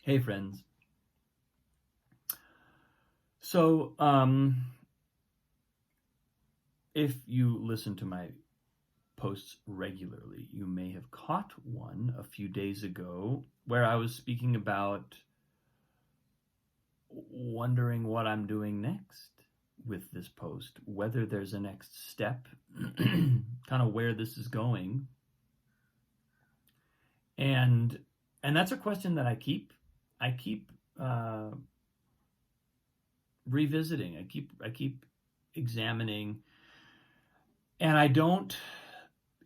Hey friends. So, if you listen to my posts regularly, you may have caught one a few days ago where I was speaking about wondering what I'm doing next with this post, whether there's a next step, kind of where this is going. And and that's a question that I keep uh, revisiting. I keep examining, and I don't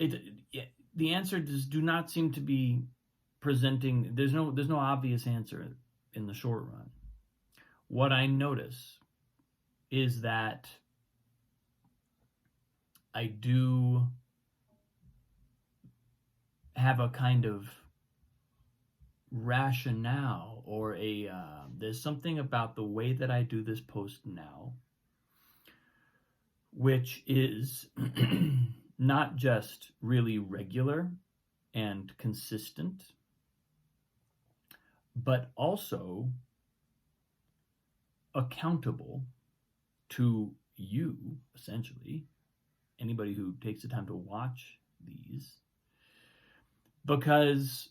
it, the answer does do not seem to be presenting. There's no obvious answer in the short run. What I notice is that I do have a kind of rationale, or a there's something about the way that I do this post now, which is not just really regular and consistent, but also accountable to you, essentially, anybody who takes the time to watch these. Because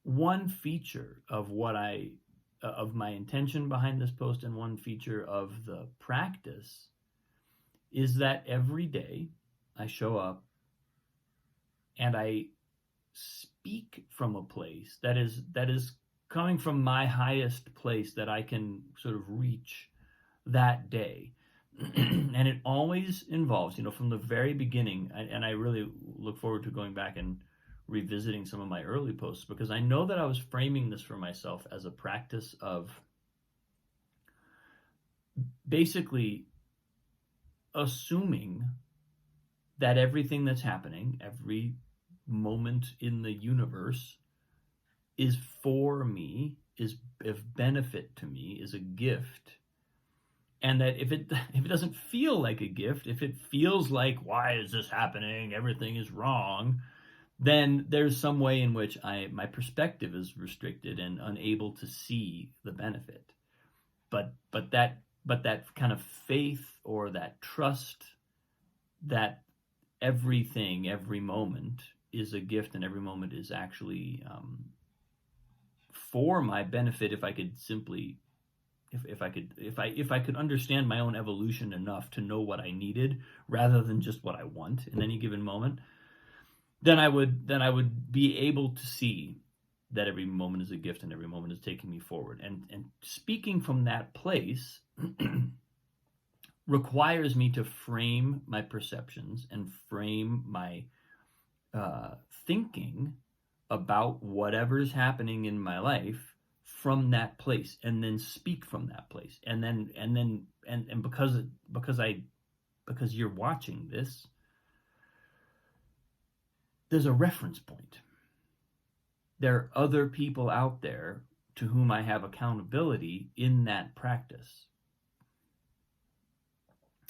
one feature of of my intention behind this post, and one feature of the practice, is that every day I show up and I speak from a place that is coming from my highest place that I can sort of reach that day. And it always involves, from the very beginning, and I really look forward to going back and revisiting some of my early posts, because I know that I was framing this for myself as a practice of basically assuming that everything that's happening, every moment in the universe, is for me, is of benefit to me, is a gift. And that if it doesn't feel like a gift, if it feels like, why is this happening, everything is wrong, then there's some way in which my perspective is restricted and unable to see the benefit. But that kind of faith, or that trust, that everything, every moment is a gift, and every moment is actually for my benefit, if I could simply if I could understand my own evolution enough to know what I needed rather than just what I want in any given moment, then I would be able to see that every moment is a gift and every moment is taking me forward. And speaking from that place requires me to frame my perceptions and frame my thinking about whatever's happening in my life from that place, and then speak from that place. And because you're watching this, there's a reference point. There are other people out there to whom I have accountability in that practice.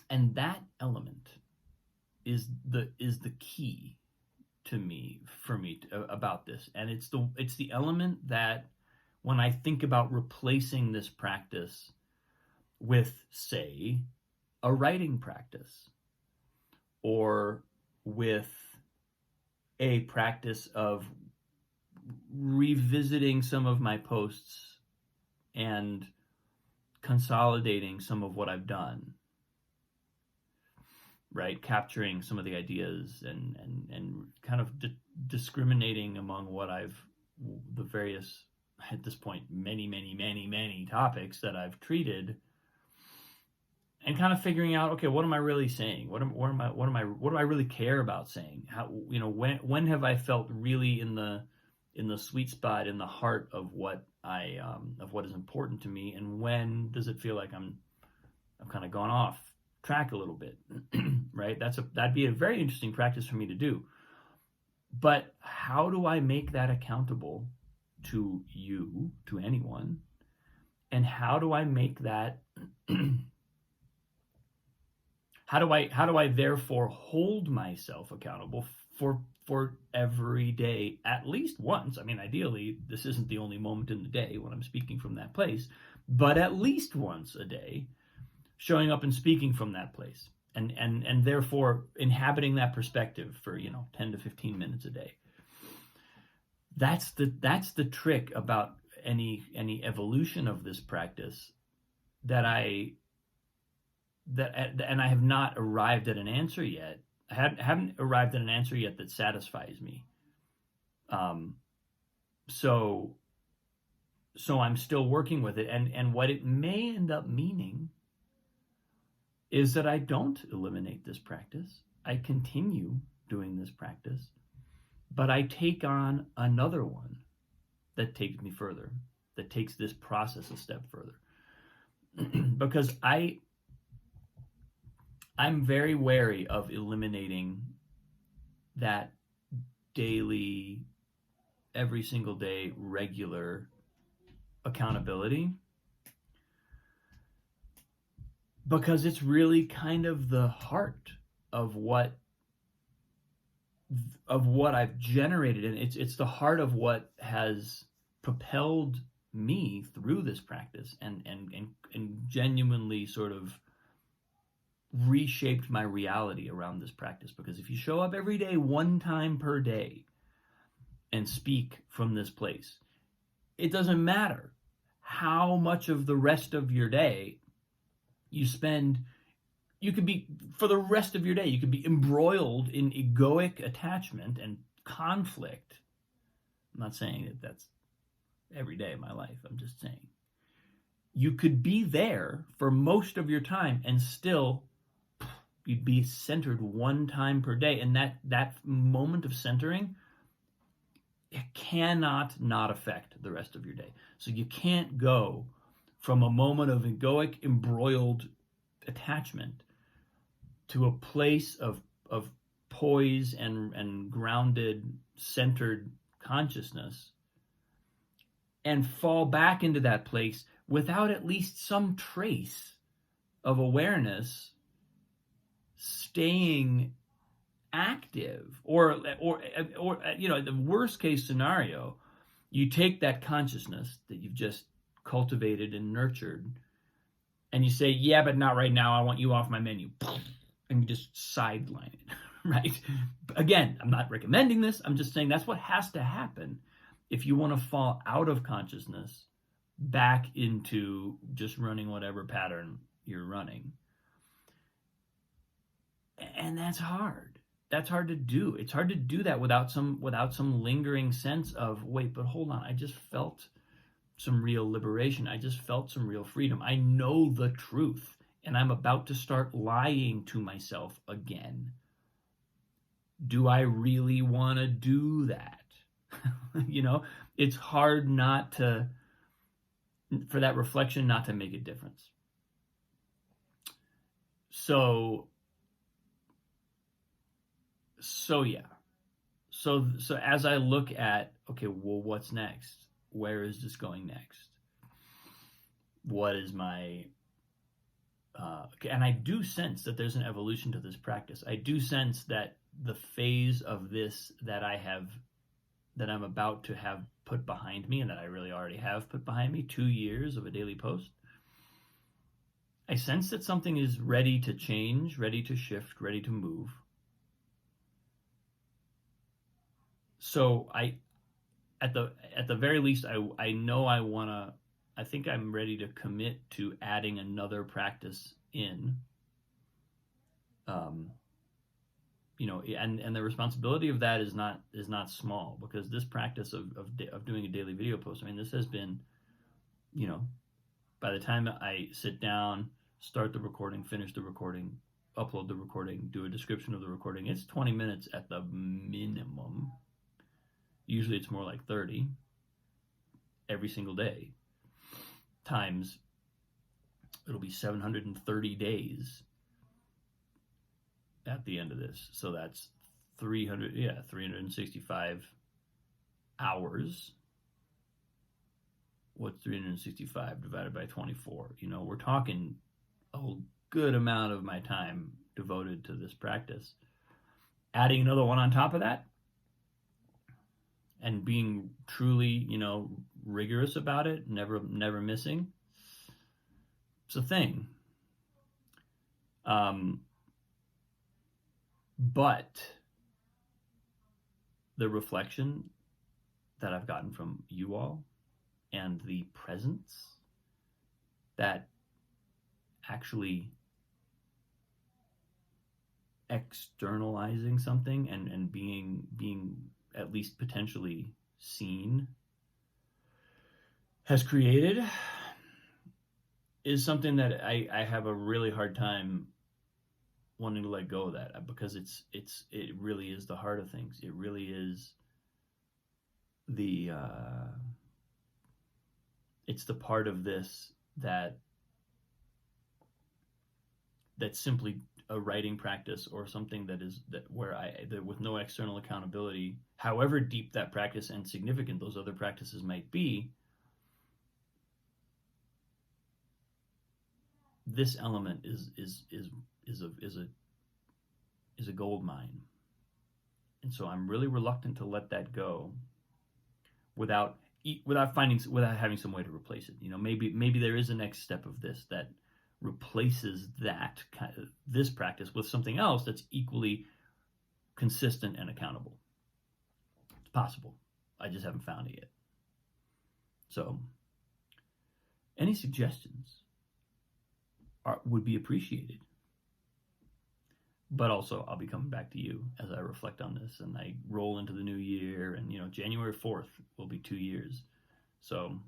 And that element is the key to me, about this. And it's the element that, when I think about replacing this practice with, say, a writing practice, or with a practice of revisiting some of my posts and consolidating some of what I've done, right? Capturing some of the ideas, and kind of discriminating among the various, at this point, many topics that I've treated, and kind of figuring out, okay, what am I really saying? What do I really care about saying? How, when have I felt really in the sweet spot, in the heart of what is important to me, and when does it feel like I've kind of gone off track a little bit, right? That'd be a very interesting practice for me to do. But how do I make that accountable to you, to anyone? And how do I make that how do I therefore hold myself accountable for for every day at least once. I mean, ideally, this isn't the only moment in the day when I'm speaking from that place, but at least once a day, showing up and speaking from that place, and therefore inhabiting that perspective for 10 to 15 minutes a day. That's the trick about any evolution of this practice and I have not arrived at an answer yet. I haven't arrived at an answer yet that satisfies me. So I'm still working with it, and what it may end up meaning is that I don't eliminate this practice. I continue doing this practice, but I take on another one that takes me further, that takes this process a step further. Because I'm very wary of eliminating that daily, every single day, regular accountability, because it's really kind of the heart of what I've generated, and it's the heart of what has propelled me through this practice and genuinely sort of reshaped my reality around this practice. Because if you show up every day, one time per day, and speak from this place, it doesn't matter how much of the rest of your day you spend. You could be, for the rest of your day, you could be embroiled in egoic attachment and conflict. I'm not saying that that's every day of my life. I'm just saying you could be there for most of your time and still you'd be centered one time per day. And that moment of centering, it cannot not affect the rest of your day. So you can't go from a moment of egoic, embroiled attachment to a place of poise and grounded, centered consciousness and fall back into that place without at least some trace of awareness staying active. Or the worst case scenario, you take that consciousness that you've just cultivated and nurtured and you say, yeah, but not right now, I want you off my menu, and you just sideline it, right? Again, I'm not recommending this. I'm just saying that's what has to happen if you want to fall out of consciousness back into just running whatever pattern you're running. And that's hard. That's hard to do. It's hard to do that without some lingering sense of, wait, but hold on, I just felt some real liberation. I just felt some real freedom. I know the truth, and I'm about to start lying to myself again. Do I really want to do that? It's hard for that reflection not to make a difference. So yeah. So as I look at, okay, well, what's next? Where is this going next? What is my and I do sense that there's an evolution to this practice. I do sense that the phase of this that I'm about to have put behind me, and that I really already have put behind me, 2 years of a daily post, I sense that something is ready to change, ready to shift, ready to move. So at the very least, I know I think I'm ready to commit to adding another practice in. And the responsibility of that is not small, because this practice of doing a daily video post, I mean, this has been, by the time I sit down, start the recording, finish the recording, upload the recording, do a description of the recording, it's 20 minutes at the minimum. Usually it's more like 30 every single day, times it'll be 730 days at the end of this. So that's 365 hours. What's 365 divided by 24? We're talking a good amount of my time devoted to this practice. Adding another one on top of that, and being truly, rigorous about it, never missing. It's a thing. But the reflection that I've gotten from you all and the presence that actually externalizing something and being at least potentially seen has created is something that I have a really hard time wanting to let go of that, because it really is the heart of things. It really is it's the part of this that's simply a writing practice, or something that with no external accountability, however deep that practice and significant those other practices might be, this element is a gold mine. And so I'm really reluctant to let that go without having some way to replace it. Maybe there is a next step of this that replaces this practice with something else that's equally consistent and accountable. It's possible. I just haven't found it yet. So, any suggestions would be appreciated. But also, I'll be coming back to you as I reflect on this and I roll into the new year. And, January 4th will be 2 years. So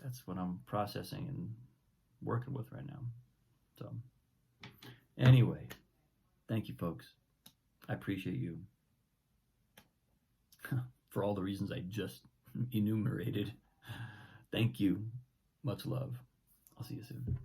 that's what I'm processing and working with right now. So anyway, thank you, folks. I appreciate you for all the reasons I just enumerated. Thank you. Much love. I'll see you soon.